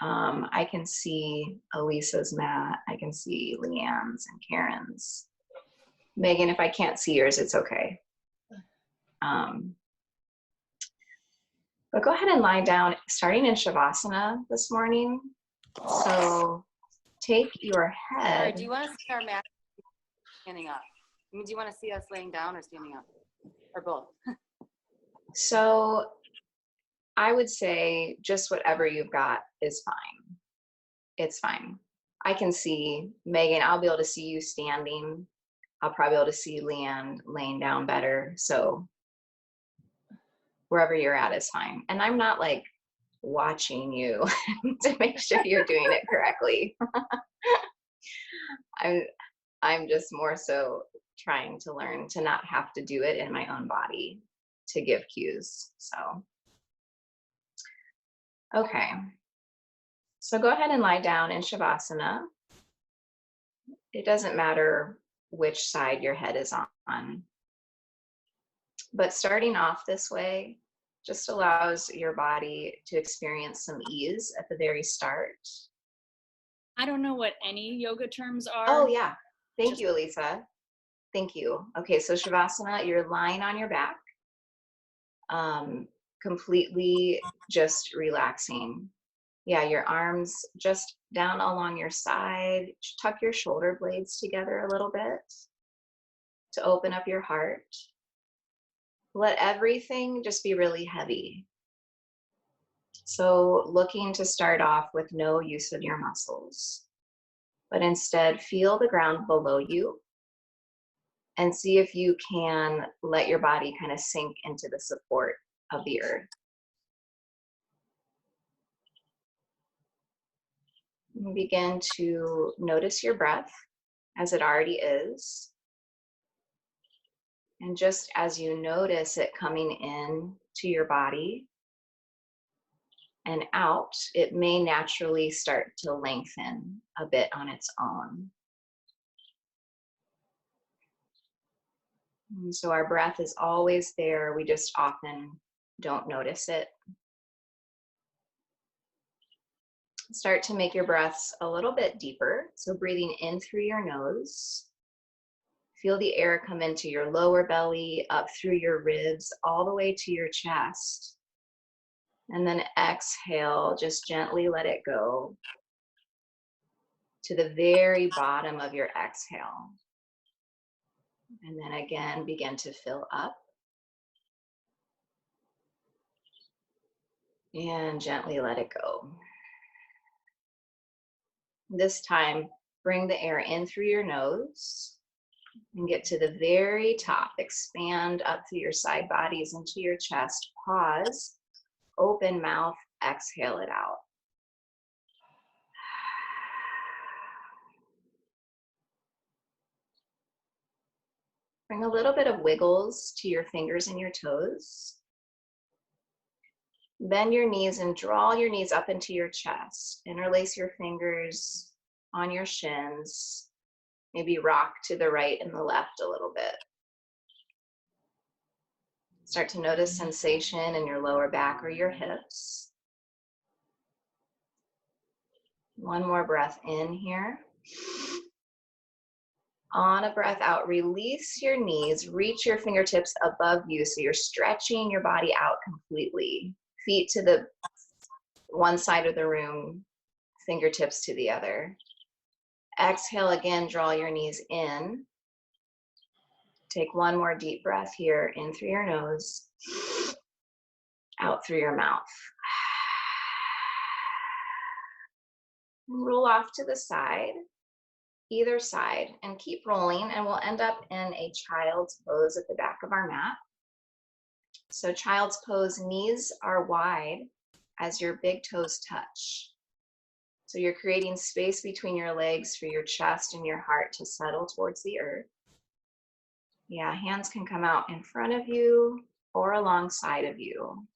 I can see Elisa's mat. I can see Leanne's and Karen's. Megan, if I can't see yours, it's okay. But go ahead and lie down, starting in Shavasana this morning. So take your head. Sorry, do you want to see our mat standing up? I mean, do you want to see us laying down or standing up? Or both? So I would say just whatever you've got is fine. It's fine. I can see Megan, I'll be able to see you standing. I'll probably be able to see Leanne laying down better. So wherever you're at is fine. And I'm not like watching you to make sure you're doing it correctly. I'm just more so trying to learn to not have to do it in my own body to give cues. So, okay. So go ahead and lie down in Shavasana. It doesn't matter which side your head is on. But starting off this way just allows your body to experience some ease at the very start. I don't know what any yoga terms are. Oh yeah, thank you, Elisa. Thank you. Okay, so Shavasana, you're lying on your back, completely just relaxing. Yeah, your arms just down along your side. Tuck your shoulder blades together a little bit to open up your heart. Let everything just be really heavy. So looking to start off with no use of your muscles, but instead feel the ground below you and see if you can let your body kind of sink into the support of the earth. And begin to notice your breath as it already is. And just as you notice it coming in to your body and out, it may naturally start to lengthen a bit on its own. And so our breath is always there. We just often don't notice it. Start to make your breaths a little bit deeper. So breathing in through your nose. Feel the air come into your lower belly, up through your ribs, all the way to your chest. And then exhale, just gently let it go to the very bottom of your exhale. And then again, begin to fill up. And gently let it go. This time, bring the air in through your nose and get to the very top. Expand up through your side bodies into your chest. Pause, open mouth, exhale it out. Bring a little bit of wiggles to your fingers and your toes. Bend your knees and draw your knees up into your chest. Interlace your fingers on your shins. Maybe rock to the right and the left a little bit. Start to notice sensation in your lower back or your hips. One more breath in here. On a breath out, release your knees, reach your fingertips above you so you're stretching your body out completely. Feet to the one side of the room, fingertips to the other. Exhale again, draw your knees in. Take one more deep breath here, in through your nose, out through your mouth. Roll off to the side, either side, and keep rolling, and we'll end up in a child's pose at the back of our mat. So child's pose, knees are wide as your big toes touch. So you're creating space between your legs for your chest and your heart to settle towards the earth. Yeah, hands can come out in front of you or alongside of you.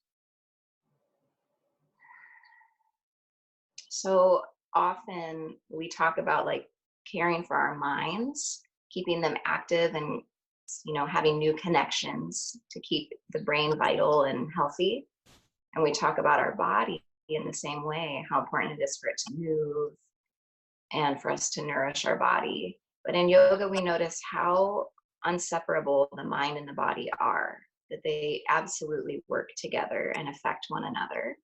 So often we talk about like caring for our minds, keeping them active and having new connections to keep the brain vital and healthy. And we talk about our body in the same way, how important it is for it to move and for us to nourish our body. But in yoga, we notice how inseparable the mind and the body are, that they absolutely work together and affect one another.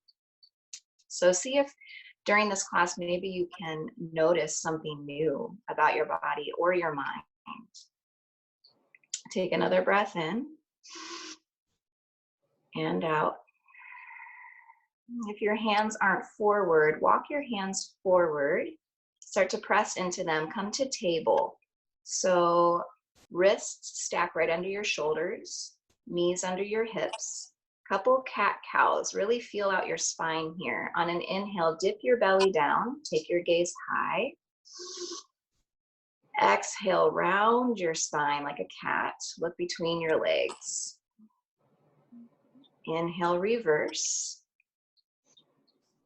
So see if during this class, maybe you can notice something new about your body or your mind. Take another breath in and out. If your hands aren't forward, walk your hands forward. Start to press into them. Come to table. So wrists stack right under your shoulders, knees under your hips. Couple cat-cows. Really feel out your spine here. On an inhale, dip your belly down. Take your gaze high. Exhale, round your spine like a cat. Look between your legs. Inhale, reverse.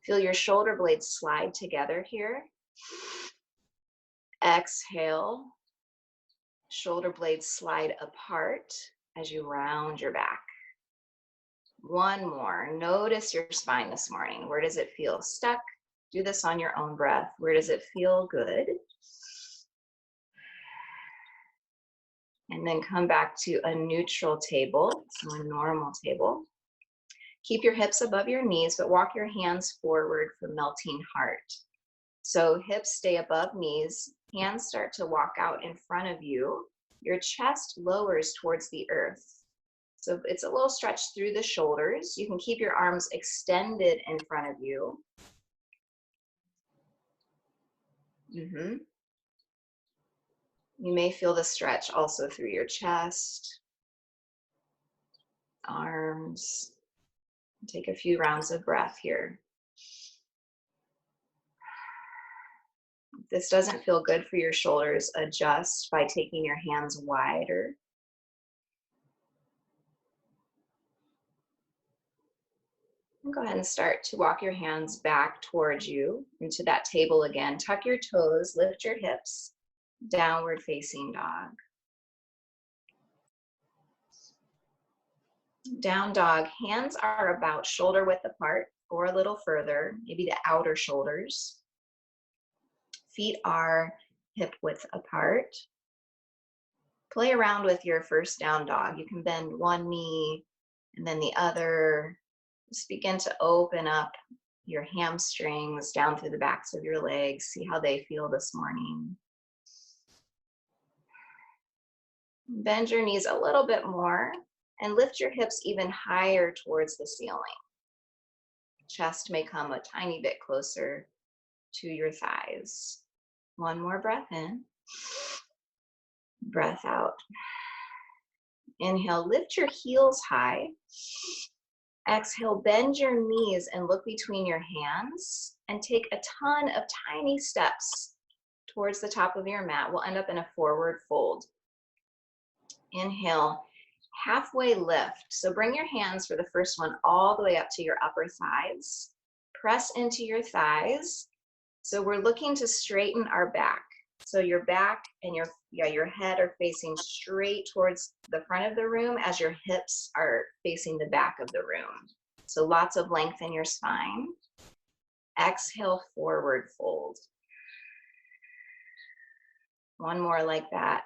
Feel your shoulder blades slide together here. Exhale, shoulder blades slide apart as you round your back. One more. Notice your spine this morning. Where does it feel stuck? Do this on your own breath. Where does it feel good? And then come back to a neutral table, so a normal table. Keep your hips above your knees, but walk your hands forward for melting heart. So hips stay above knees, hands start to walk out in front of you. Your chest lowers towards the earth. So it's a little stretch through the shoulders. You can keep your arms extended in front of you. You may feel the stretch also through your chest, arms. Take a few rounds of breath here. If this doesn't feel good for your shoulders, adjust by taking your hands wider. And go ahead and start to walk your hands back towards you into that table again. Tuck your toes, lift your hips, downward facing dog. Down dog, hands are about shoulder width apart or a little further, maybe the outer shoulders. Feet are hip width apart. Play around with your first down dog. You can bend one knee and then the other. Just begin to open up your hamstrings down through the backs of your legs. See how they feel this morning. Bend your knees a little bit more and lift your hips even higher towards the ceiling. Chest may come a tiny bit closer to your thighs. One more breath in. Breath out. Inhale, lift your heels high. Exhale, bend your knees and look between your hands and take a ton of tiny steps towards the top of your mat. We'll end up in a forward fold. Inhale, halfway lift. So bring your hands for the first one all the way up to your upper thighs. Press into your thighs. So we're looking to straighten our back. So your back and your head are facing straight towards the front of the room as your hips are facing the back of the room. So lots of length in your spine. Exhale, forward fold. One more like that.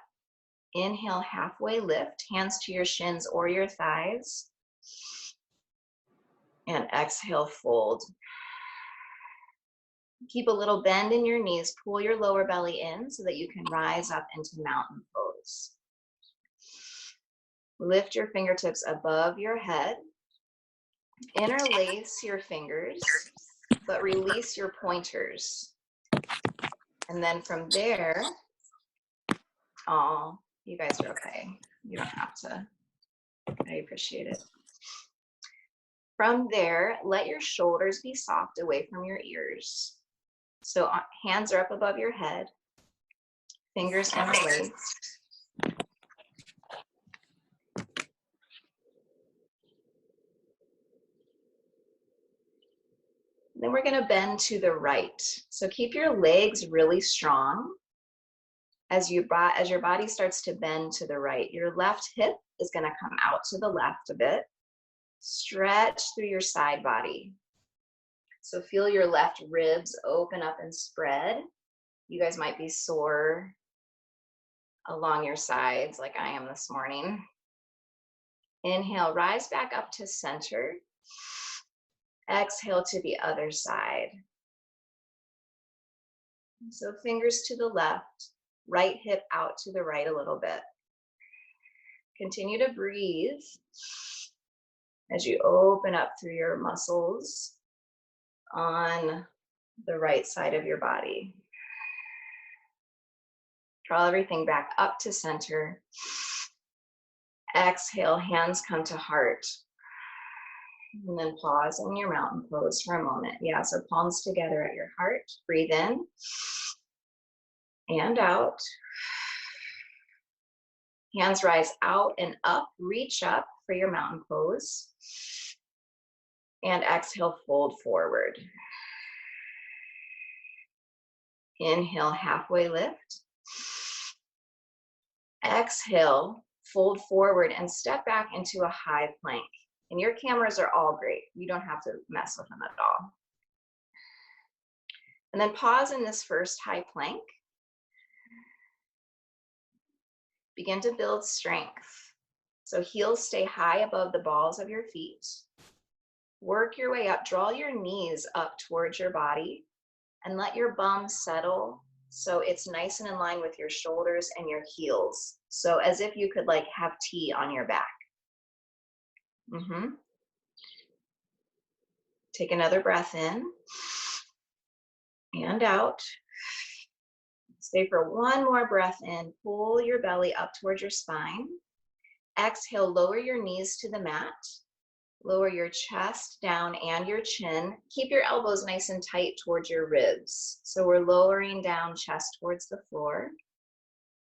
Inhale, halfway lift, hands to your shins or your thighs. And exhale, fold. Keep a little bend in your knees. Pull your lower belly in so that you can rise up into mountain pose. Lift your fingertips above your head. Interlace your fingers, but release your pointers. And then from there, oh, you guys are okay. You don't have to. I appreciate it. From there, let your shoulders be soft away from your ears. So hands are up above your head, fingers interlaced. Then we're going to bend to the right. So keep your legs really strong as your body starts to bend to the right. Your left hip is going to come out to the left a bit. Stretch through your side body. So feel your left ribs open up and spread. You guys might be sore along your sides like I am this morning. Inhale, rise back up to center. Exhale to the other side. So fingers to the left, right hip out to the right a little bit. Continue to breathe as you open up through your muscles on the right side of your body. Draw everything back up to center. Exhale, hands come to heart. And then pause in your mountain pose for a moment. Yeah, so palms together at your heart. Breathe in and out. Hands rise out and up. Reach up for your mountain pose. And exhale, fold forward. Inhale, halfway lift. Exhale, fold forward and step back into a high plank. And your cameras are all great. You don't have to mess with them at all. And then pause in this first high plank. Begin to build strength. So heels stay high above the balls of your feet. Work your way up. Draw your knees up towards your body and let your bum settle so it's nice and in line with your shoulders and your heels. So as if you could like have tea on your back. Take another breath in and out. Stay for one more breath in. Pull your belly up towards your spine. Exhale, lower your knees to the mat. Lower your chest down and your chin. Keep your elbows nice and tight towards your ribs. So we're lowering down, chest towards the floor.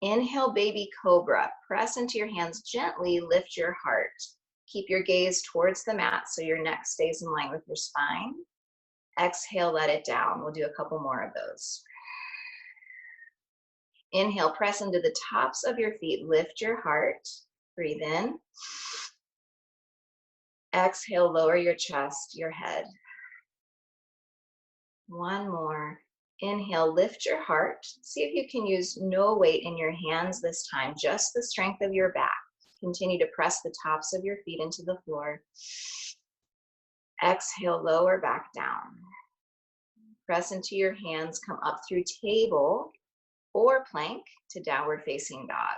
Inhale, baby cobra. Press into your hands gently, lift your heart. Keep your gaze towards the mat so your neck stays in line with your spine. Exhale, let it down. We'll do a couple more of those. Inhale, press into the tops of your feet, lift your heart. Breathe in. Exhale, lower your chest, your head. One more. Inhale, lift your heart. See if you can use no weight in your hands this time, just the strength of your back. Continue to press the tops of your feet into the floor. Exhale, lower back down. Press into your hands, come up through table or plank to downward facing dog.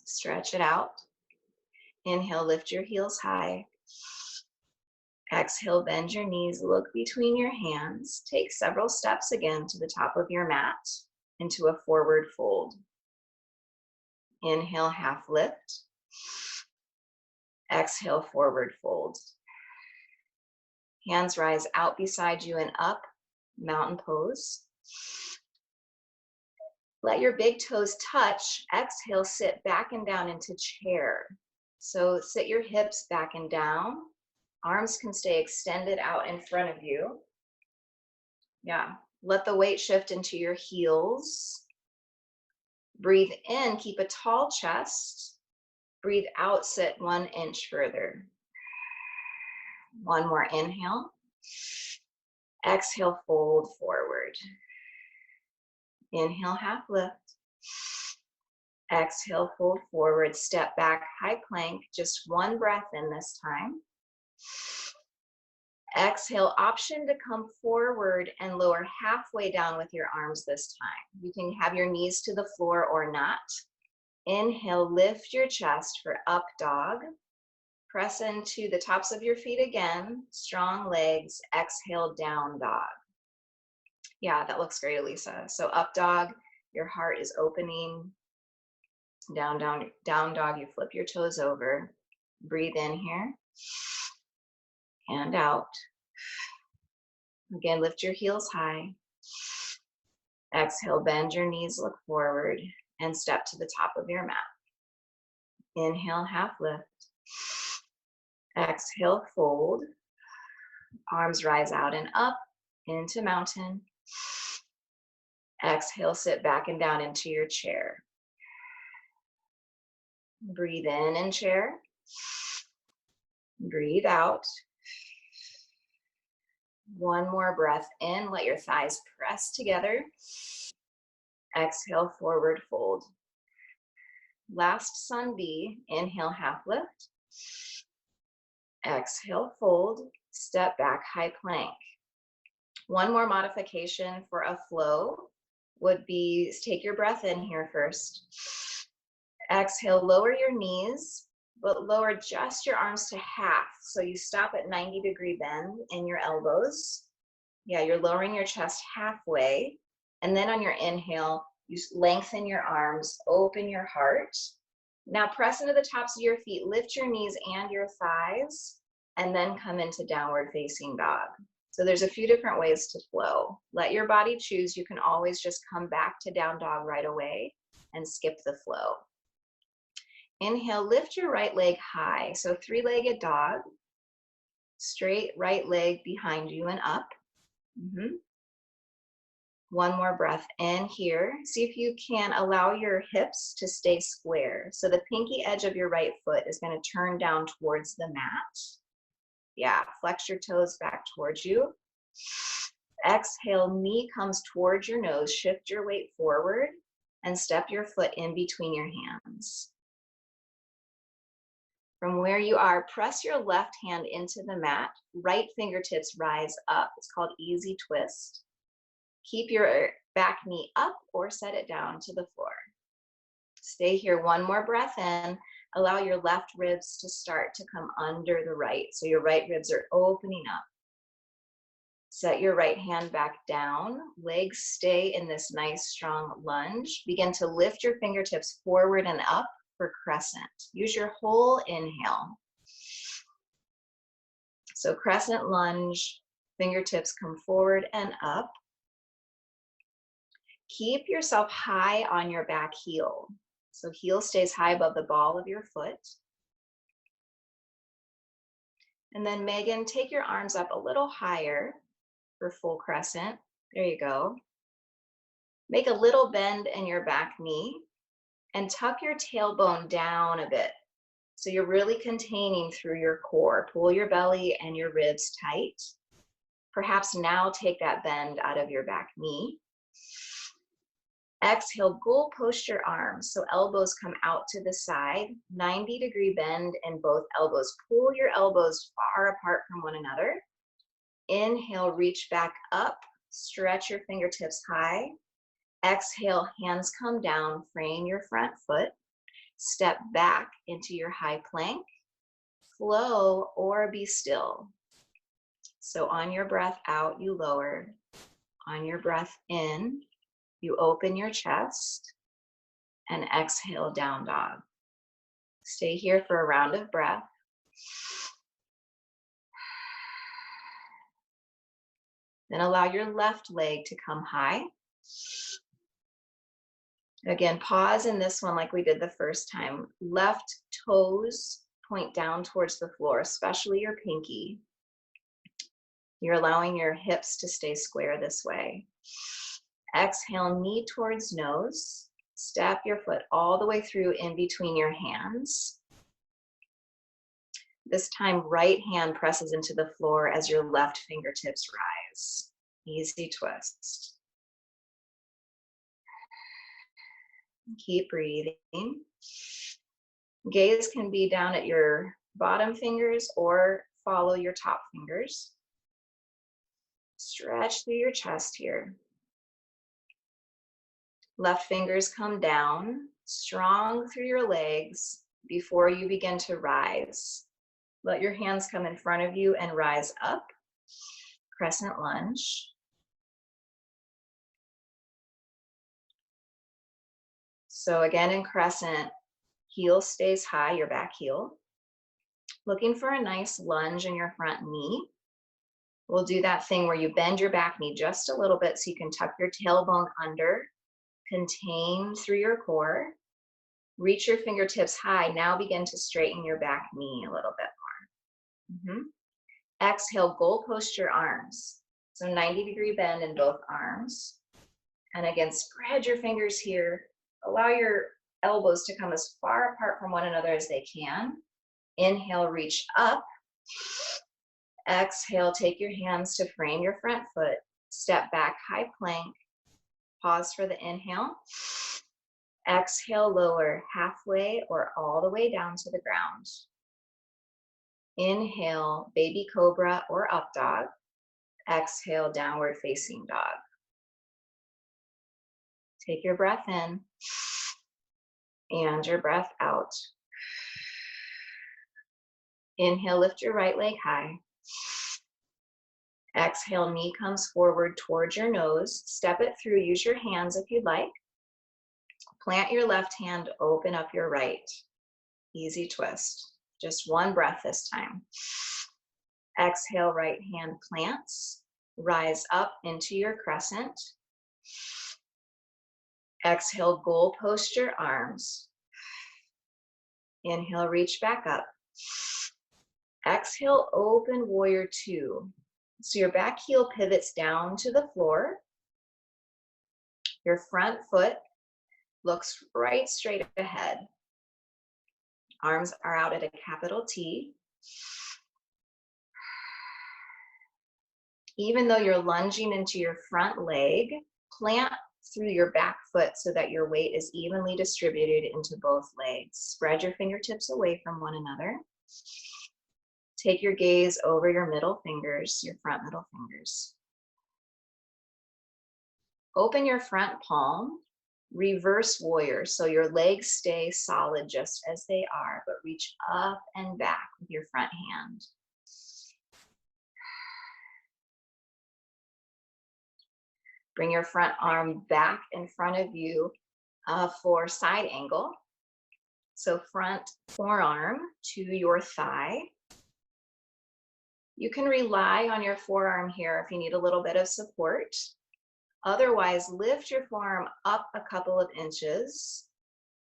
Stretch it out. Inhale, lift your heels high. Exhale, bend your knees, look between your hands. Take several steps again to the top of your mat into a forward fold. Inhale, half lift. Exhale, forward fold. Hands rise out beside you and up, mountain pose. Let your big toes touch. Exhale, sit back and down into chair. So sit your hips back and down. Arms can stay extended out in front of you. Yeah, let the weight shift into your heels. Breathe in, keep a tall chest. Breathe out, sit 1 inch further. One more inhale. Exhale, fold forward. Inhale, half lift. Exhale, fold forward, step back, high plank. Just one breath in this time. Exhale, option to come forward and lower halfway down with your arms this time. You can have your knees to the floor or not. Inhale, lift your chest for up dog. Press into the tops of your feet again, strong legs. Exhale, down dog. Yeah, that looks great, Elisa. So up dog, your heart is opening. Down dog, you flip your toes over. Breathe in here and out. Again, lift your heels high. Exhale, bend your knees, look forward, and step to the top of your mat. Inhale, half lift. Exhale, fold. Arms rise out and up into mountain. Exhale, sit back and down into your chair. Breathe in chair. Breathe out. One more breath in, let your thighs press together. Exhale, forward fold. Last sun B, inhale, half lift. Exhale, fold, step back, high plank. One more modification for a flow would be take your breath in here first. Exhale, lower your knees, but lower just your arms to half. So you stop at 90-degree bend in your elbows. Yeah, you're lowering your chest halfway. And then on your inhale, you lengthen your arms, open your heart. Now press into the tops of your feet, lift your knees and your thighs, and then come into downward facing dog. So there's a few different ways to flow. Let your body choose. You can always just come back to down dog right away and skip the flow. Inhale, lift your right leg high. So three-legged dog, straight right leg behind you and up. One more breath in here. See if you can allow your hips to stay square. So the pinky edge of your right foot is going to turn down towards the mat. Yeah, flex your toes back towards you. Exhale, knee comes towards your nose. Shift your weight forward and step your foot in between your hands. From where you are, press your left hand into the mat. Right fingertips rise up. It's called easy twist. Keep your back knee up or set it down to the floor. Stay here, one more breath in. Allow your left ribs to start to come under the right. So your right ribs are opening up. Set your right hand back down. Legs stay in this nice strong lunge. Begin to lift your fingertips forward and up for crescent. Use your whole inhale. So crescent lunge, fingertips come forward and up. Keep yourself high on your back heel. So heel stays high above the ball of your foot. And then Megan, take your arms up a little higher for full crescent. There you go. Make a little bend in your back knee and tuck your tailbone down a bit. So you're really containing through your core. Pull your belly and your ribs tight. Perhaps now take that bend out of your back knee. Exhale, goal post your arms. So elbows come out to the side, 90-degree bend in both elbows. Pull your elbows far apart from one another. Inhale, reach back up, stretch your fingertips high. Exhale, hands come down, frame your front foot. Step back into your high plank. Flow or be still. So on your breath out, you lower. On your breath in, you open your chest and exhale, down dog. Stay here for a round of breath. Then allow your left leg to come high. Again, pause in this one like we did the first time. Left toes point down towards the floor, especially your pinky. You're allowing your hips to stay square this way. Exhale, knee towards nose. Step your foot all the way through in between your hands. This time, right hand presses into the floor as your left fingertips rise. Easy twist. Keep breathing. Gaze can be down at your bottom fingers or follow your top fingers. Stretch through your chest here. Left fingers come down, strong through your legs before you begin to rise. Let your hands come in front of you and rise up. Crescent lunge. So again, in crescent, heel stays high, your back heel. Looking for a nice lunge in your front knee. We'll do that thing where you bend your back knee just a little bit so you can tuck your tailbone under, contain through your core. Reach your fingertips high. Now begin to straighten your back knee a little bit more. Exhale, goal post your arms. So 90-degree bend in both arms. And again, spread your fingers here. Allow your elbows to come as far apart from one another as they can. Inhale, reach up. Exhale, take your hands to frame your front foot. Step back, high plank. Pause for the inhale. Exhale, lower halfway or all the way down to the ground. Inhale, baby cobra or up dog. Exhale, downward facing dog. Take your breath in and your breath out. Inhale, lift your right leg high. Exhale, knee comes forward towards your nose. Step it through, use your hands if you'd like. Plant your left hand, open up your right. Easy twist. Just one breath this time. Exhale, right hand plants. Rise up into your crescent. Exhale, goal post your arms. Inhale, reach back up. Exhale, open warrior two. So your back heel pivots down to the floor. Your front foot looks right straight ahead. Arms are out at a capital T. Even though you're lunging into your front leg, plant through your back foot so that your weight is evenly distributed into both legs. Spread your fingertips away from one another. Take your gaze over your middle fingers, your front middle fingers. Open your front palm, reverse warrior, so your legs stay solid just as they are, but reach up and back with your front hand. Bring your front arm back in front of you for side angle. So front forearm to your thigh. You can rely on your forearm here if you need a little bit of support. Otherwise, lift your forearm up a couple of inches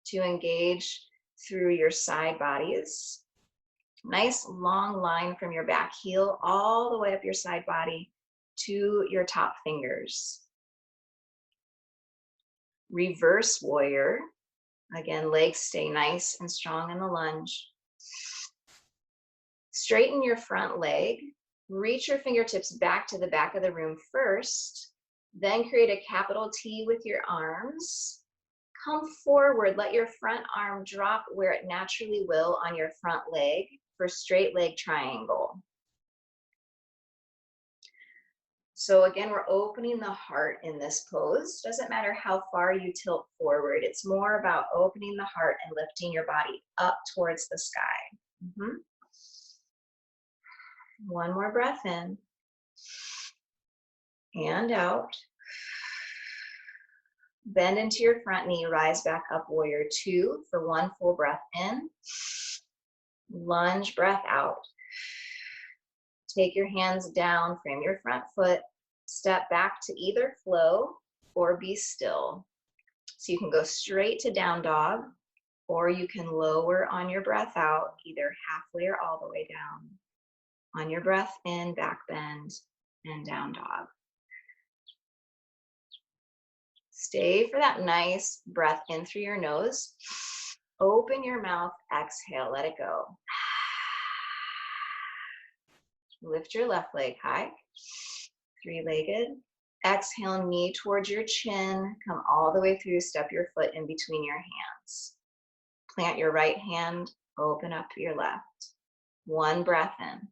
to engage through your side bodies. Nice long line from your back heel all the way up your side body to your top fingers. Reverse warrior. Again, legs stay nice and strong in the lunge. Straighten your front leg. Reach your fingertips back to the back of the room first. Then create a capital T with your arms. Come forward. Let your front arm drop where it naturally will on your front leg for straight leg triangle. So again, we're opening the heart in this pose. Doesn't matter how far you tilt forward. It's more about opening the heart and lifting your body up towards the sky. One more breath in and out. Bend into your front knee, rise back up, warrior two for one full breath in. Lunge, breath out. Take your hands down, frame your front foot, step back to either flow or be still. So you can go straight to down dog, or you can lower on your breath out, either halfway or all the way down. On your breath in, back bend, and down dog. Stay for that nice breath in through your nose. Open your mouth, exhale, let it go. Lift your left leg high, three-legged. Exhale, knee towards your chin. Come all the way through, step your foot in between your hands. Plant your right hand, open up your left. One breath in.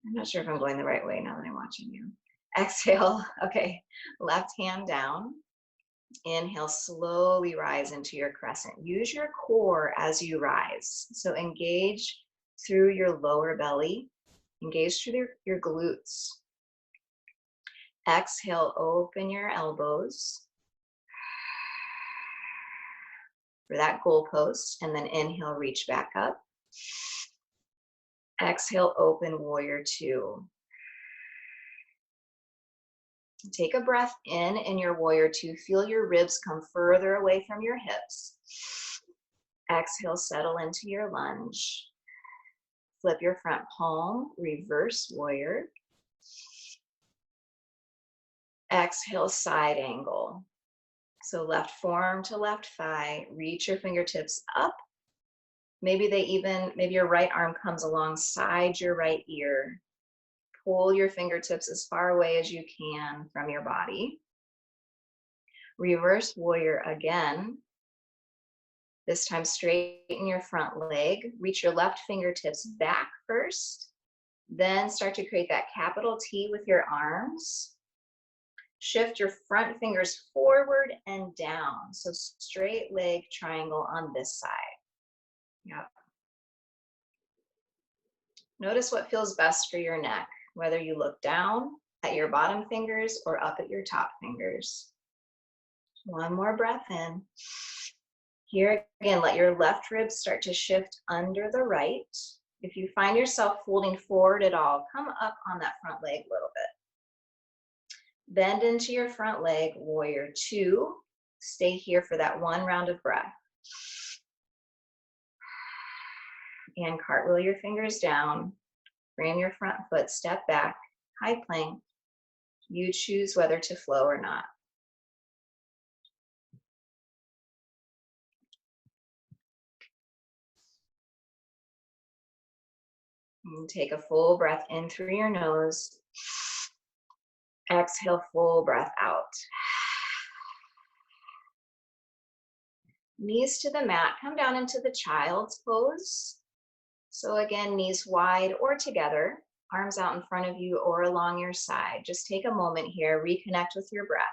I'm not sure if I'm going the right way now that I'm watching you. Exhale, okay, left hand down. Inhale, slowly rise into your crescent. Use your core as you rise. So engage through your lower belly, engage through your glutes. Exhale, open your elbows for that goalpost, and then inhale, reach back up. Exhale, open warrior two. Take a breath in your warrior two. Feel your ribs come further away from your hips. Exhale, settle into your lunge. Flip your front palm, reverse warrior. Exhale, side angle. So left forearm to left thigh. Reach your fingertips up Maybe maybe your right arm comes alongside your right ear. Pull your fingertips as far away as you can from your body. Reverse warrior again. This time straighten your front leg. Reach your left fingertips back first. Then start to create that capital T with your arms. Shift your front fingers forward and down. So straight leg triangle on this side. Yep. Notice what feels best for your neck, whether you look down at your bottom fingers or up at your top fingers. One more breath in. Here again, let your left ribs start to shift under the right. If you find yourself folding forward at all, come up on that front leg a little bit. Bend into your front leg, warrior two. Stay here for that one round of breath. And cartwheel your fingers down. Frame your front foot, step back, high plank. You choose whether to flow or not. And take a full breath in through your nose. Exhale, full breath out. Knees to the mat, come down into the child's pose. So again, knees wide or together, arms out in front of you or along your side. Just take a moment here, reconnect with your breath.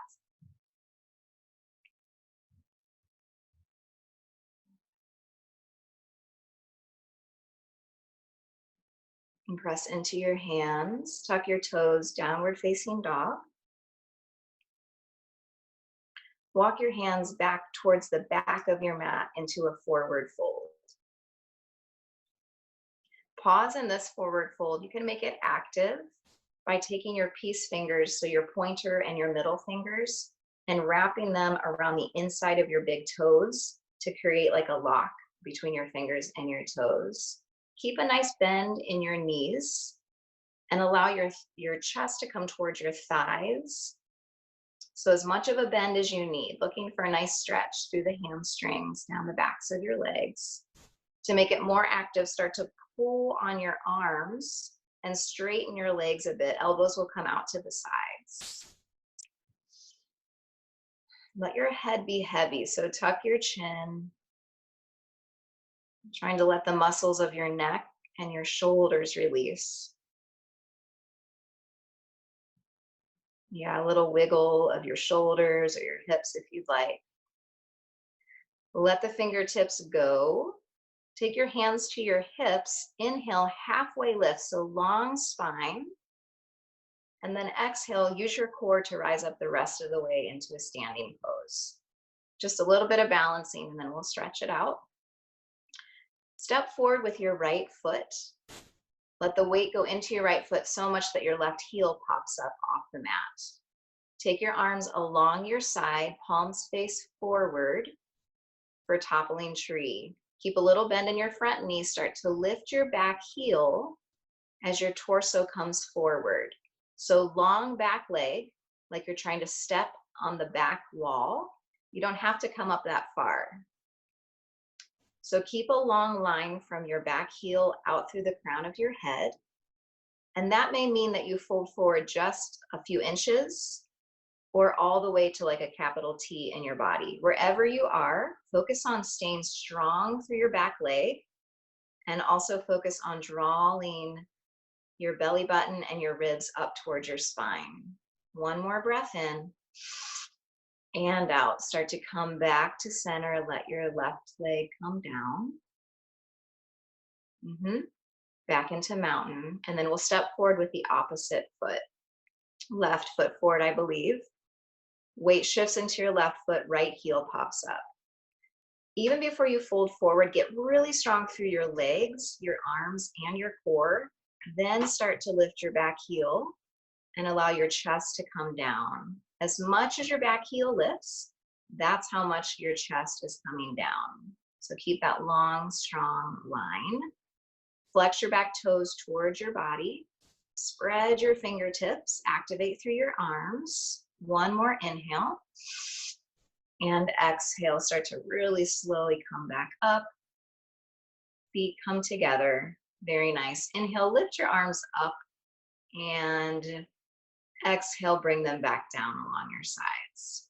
And press into your hands, tuck your toes, downward facing dog. Walk your hands back towards the back of your mat into a forward fold. Pause in this forward fold. You can make it active by taking your peace fingers, so your pointer and your middle fingers, and wrapping them around the inside of your big toes to create like a lock between your fingers and your toes. Keep a nice bend in your knees and allow your chest to come towards your thighs. So as much of a bend as you need, looking for a nice stretch through the hamstrings, down the backs of your legs. To make it more active, start to pull on your arms and straighten your legs a bit. Elbows will come out to the sides. Let your head be heavy, so tuck your chin. Trying to let the muscles of your neck and your shoulders release. Yeah, a little wiggle of your shoulders or your hips if you'd like. Let the fingertips go. Take your hands to your hips. Inhale, halfway lift, so long spine. And then exhale, use your core to rise up the rest of the way into a standing pose. Just a little bit of balancing, and then we'll stretch it out. Step forward with your right foot. Let the weight go into your right foot so much that your left heel pops up off the mat. Take your arms along your side, palms face forward for toppling tree. Keep a little bend in your front knee. Start to lift your back heel as your torso comes forward. So long back leg, like you're trying to step on the back wall. You don't have to come up that far. So keep a long line from your back heel out through the crown of your head. And that may mean that you fold forward just a few inches or all the way to like a capital T in your body. Wherever you are, focus on staying strong through your back leg, and also focus on drawing your belly button and your ribs up towards your spine. One more breath in and out. Start to come back to center. Let your left leg come down. Back into mountain. And then we'll step forward with the opposite foot. Left foot forward, I believe. Weight shifts into your left foot, right heel pops up. Even before you fold forward, get really strong through your legs, your arms, and your core. Then start to lift your back heel and allow your chest to come down. As much as your back heel lifts, that's how much your chest is coming down. So keep that long, strong line. Flex your back toes towards your body. Spread your fingertips, activate through your arms. One more inhale. And exhale, start to really slowly come back up. Feet come together. Very nice. Inhale, lift your arms up, and exhale, bring them back down along your sides.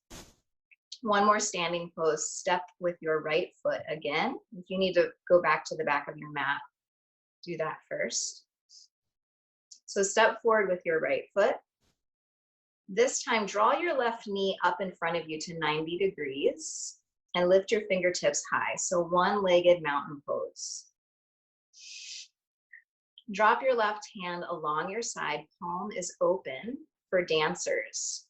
One more standing pose. Step with your right foot again. If you need to go back to the back of your mat, do that first. So step forward with your right foot. This time, draw your left knee up in front of you to 90 degrees and lift your fingertips high. So one-legged mountain pose. Drop your left hand along your side. Palm is open for dancers.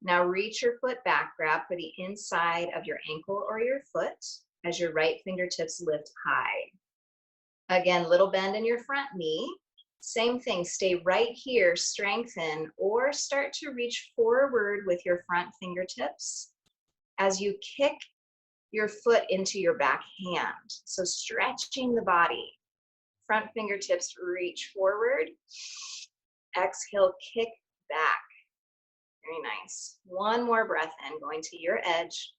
Now reach your foot back, grab for the inside of your ankle or your foot as your right fingertips lift high. Again, little bend in your front knee. Same thing, stay right here, strengthen, or start to reach forward with your front fingertips as you kick your foot into your back hand. So stretching the body. Front fingertips reach forward. Exhale, kick back. Very nice. One more breath in, going to your edge.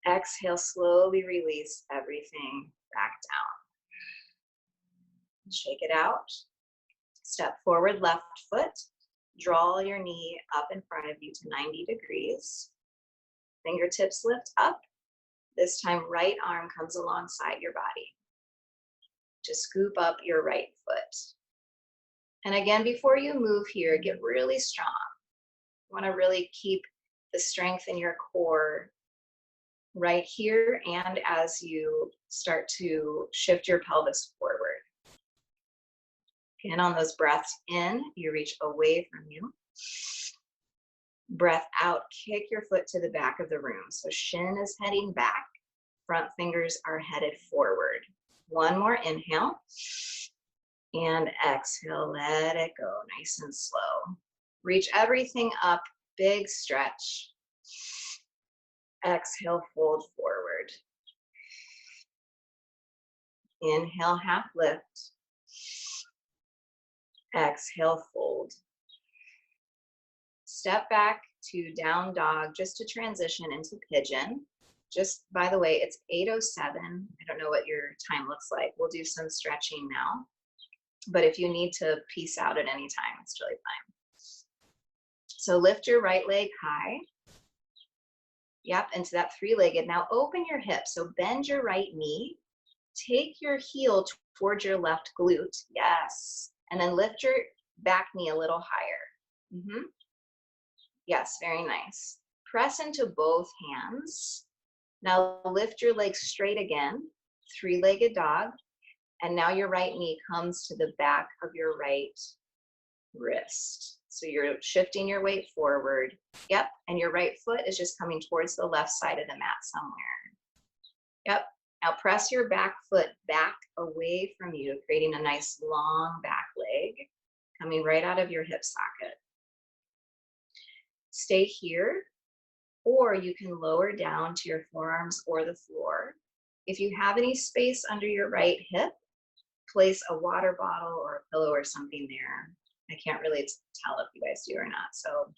Exhale, slowly release everything back down. Shake it out. Step forward, left foot. Draw your knee up in front of you to 90 degrees. Fingertips lift up. This time, right arm comes alongside your body. Just scoop up your right foot. And again, before you move here, get really strong. You want to really keep the strength in your core right here and as you start to shift your pelvis forward. Again, on those breaths in, you reach away from you. Breath out, kick your foot to the back of the room. So shin is heading back, front fingers are headed forward. One more inhale. And exhale, let it go, nice and slow. Reach everything up, big stretch. Exhale, fold forward. Inhale, half lift. Exhale, fold. Step back to down dog just to transition into pigeon. Just, by the way, it's 8:07. I don't know what your time looks like. We'll do some stretching now. But if you need to peace out at any time, it's really fine. So lift your right leg high. Yep, into that three-legged. Now open your hips. So bend your right knee. Take your heel towards your left glute. Yes. And then lift your back knee a little higher. Yes, very nice. Press into both hands. Now lift your legs straight again. Three-legged dog. And now your right knee comes to the back of your right wrist. So you're shifting your weight forward. Yep, and your right foot is just coming towards the left side of the mat somewhere. Yep, now press your back foot back away from you, creating a nice long back leg, coming right out of your hip socket. Stay here, or you can lower down to your forearms or the floor. If you have any space under your right hip, place a water bottle or a pillow or something there. I can't really tell if you guys do or not. So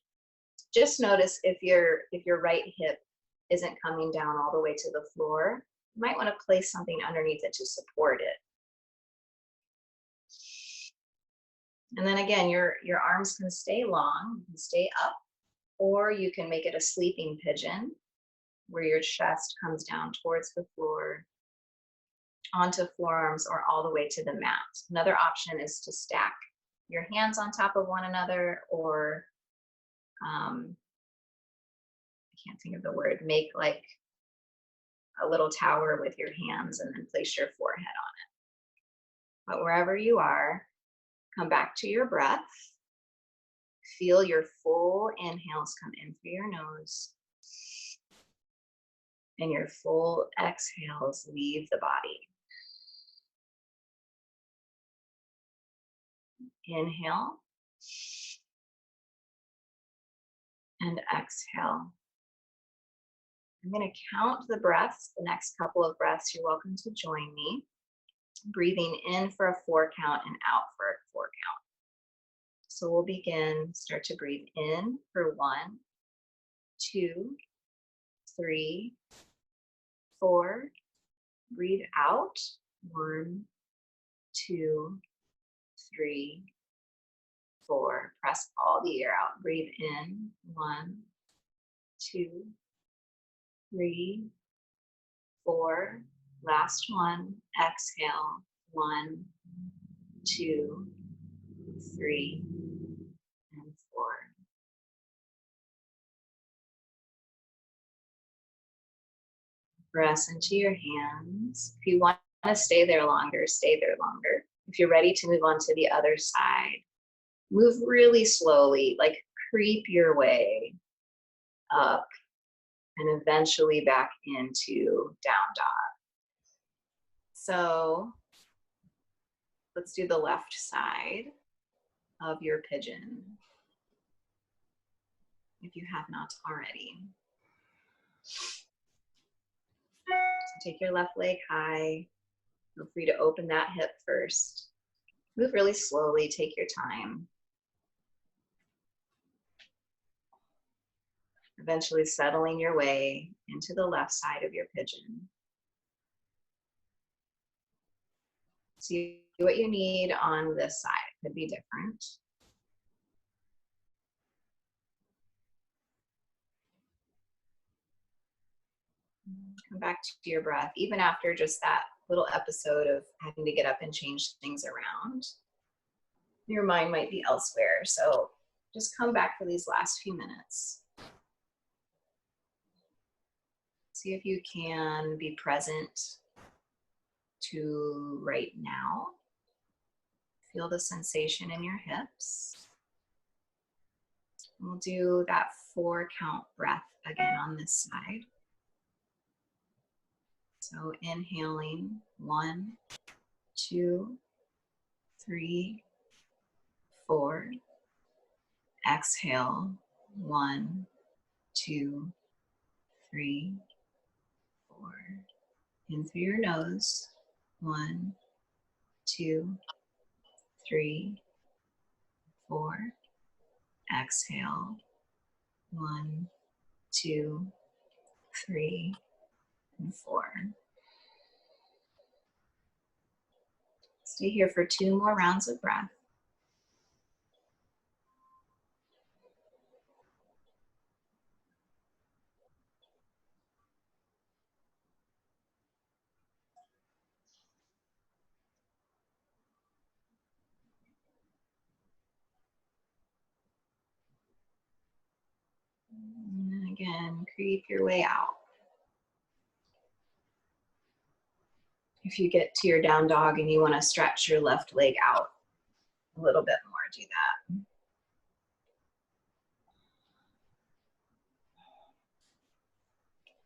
just notice if your right hip isn't coming down all the way to the floor, you might want to place something underneath it to support it. And then again, your arms can stay long, you can stay up, or you can make it a sleeping pigeon where your chest comes down towards the floor, onto forearms, or all the way to the mat. Another option is to stack your hands on top of one another, or I can't think of the word, make like a little tower with your hands and then place your forehead on it. But wherever you are, come back to your breath. Feel your full inhales come in through your nose, and your full exhales leave the body. Inhale and exhale. I'm going to count the breaths, the next couple of breaths. You're welcome to join me. Breathing in for a 4 count and out for a 4 count. So we'll begin, start to breathe in for 1, 2, 3, 4. Breathe out 1, 2, 3, 4. Press all the air out. Breathe in. 1, 2, 3, 4. Last one. Exhale. 1, 2, 3, and 4. Press into your hands. If you want to stay there longer, stay there longer. If you're ready to move on to the other side, move really slowly, like creep your way up and eventually back into down dog. So let's do the left side of your pigeon, if you have not already. So take your left leg high. Feel free to open that hip first. Move really slowly, take your time. Eventually settling your way into the left side of your pigeon. See what you need on this side. It could be different. Come back to your breath, even after just that little episode of having to get up and change things around. Your mind might be elsewhere, so just come back for these last few minutes. See if you can be present to right now. Feel the sensation in your hips. We'll do that 4 count breath again on this side. So inhaling, 1, 2, 3, 4. Exhale, 1, 2, 3, 4. In through your nose, 1, 2, 3, 4. Exhale, 1, 2, 3, and 4. Stay here for 2 more rounds of breath. And then again, creep your way out. If you get to your down dog and you want to stretch your left leg out a little bit more, do that.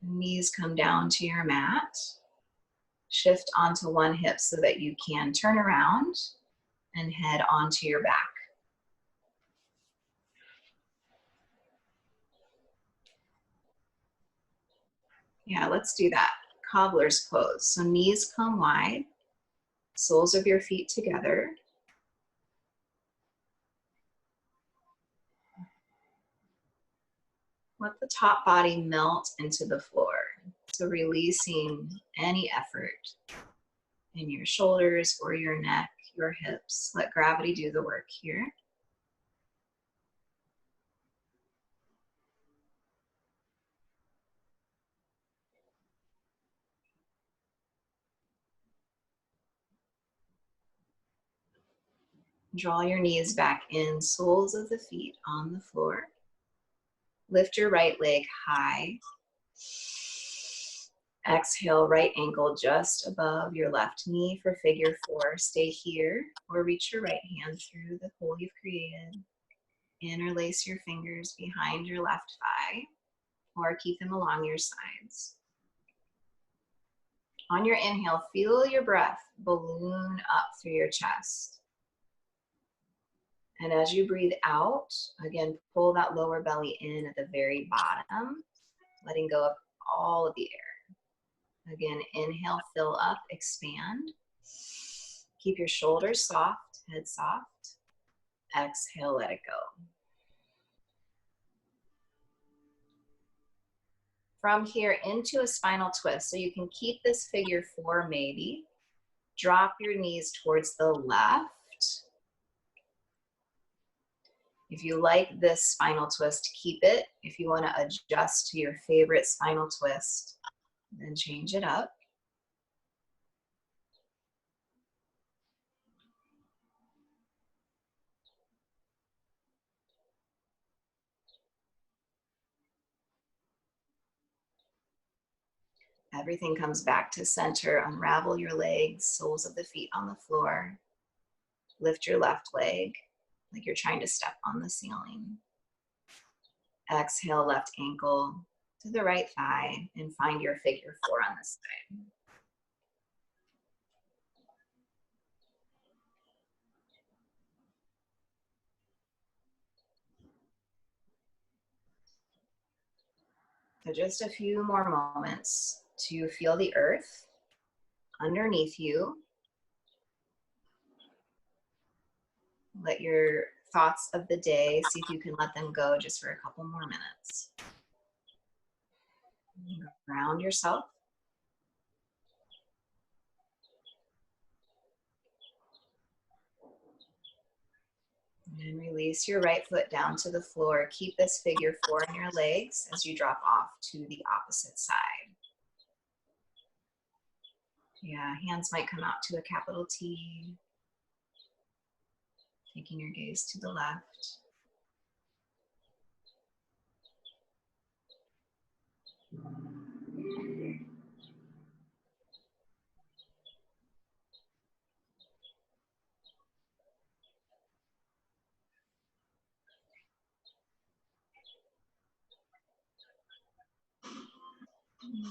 Knees come down to your mat. Shift onto one hip so that you can turn around and head onto your back. Yeah, let's do that. Cobbler's pose. So knees come wide, soles of your feet together. Let the top body melt into the floor. So releasing any effort in your shoulders or your neck, your hips. Let gravity do the work here. Draw your knees back in, soles of the feet on the floor. Lift your right leg high. Exhale, right ankle just above your left knee for figure 4. Stay here or reach your right hand through the hole you've created. Interlace your fingers behind your left thigh or keep them along your sides. On your inhale, feel your breath balloon up through your chest. And as you breathe out, again, pull that lower belly in at the very bottom, letting go of all of the air. Again, inhale, fill up, expand. Keep your shoulders soft, head soft. Exhale, let it go. From here into a spinal twist. So you can keep this figure 4 maybe, drop your knees towards the left. If you like this spinal twist, keep it. If you want to adjust to your favorite spinal twist, then change it up. Everything comes back to center. Unravel your legs, soles of the feet on the floor. Lift your left leg like you're trying to step on the ceiling. Exhale, left ankle to the right thigh and find your figure 4 on this side. So just a few more moments to feel the earth underneath you. Let your thoughts of the day, see if you can let them go just for a couple more minutes. Ground yourself. And release your right foot down to the floor. Keep this figure 4 in your legs as you drop off to the opposite side. Yeah, hands might come out to a capital T. Taking your gaze to the left.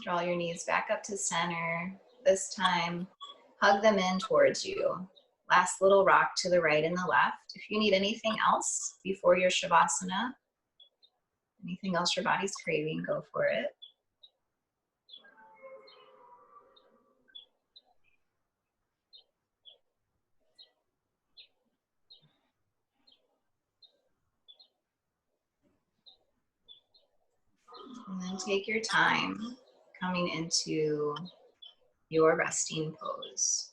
Draw your knees back up to center. This time, hug them in towards you. Last little rock to the right and the left. If you need anything else before your Shavasana, anything else your body's craving, go for it. And then take your time coming into your resting pose,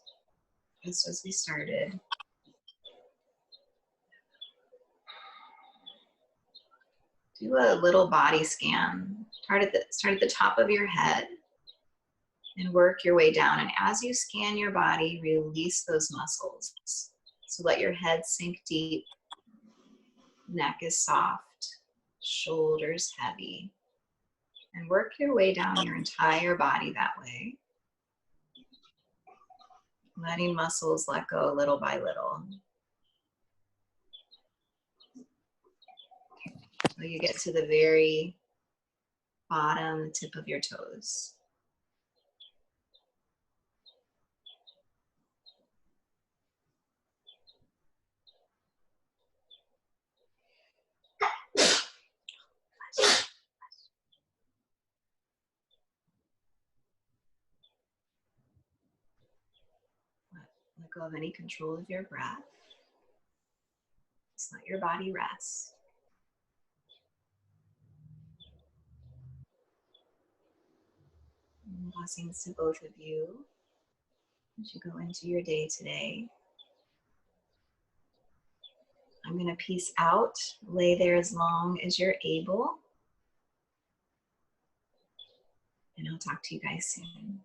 just as we started. Do a little body scan. Start at the top of your head and work your way down. And as you scan your body, release those muscles. So let your head sink deep. Neck is soft, shoulders heavy. And work your way down your entire body that way. Letting muscles let go little by little. So you get to the very bottom, the tip of your toes. Let go of any control of your breath. Just let your body rest. And blessings to both of you as you go into your day today. I'm going to peace out. Lay there as long as you're able. And I'll talk to you guys soon.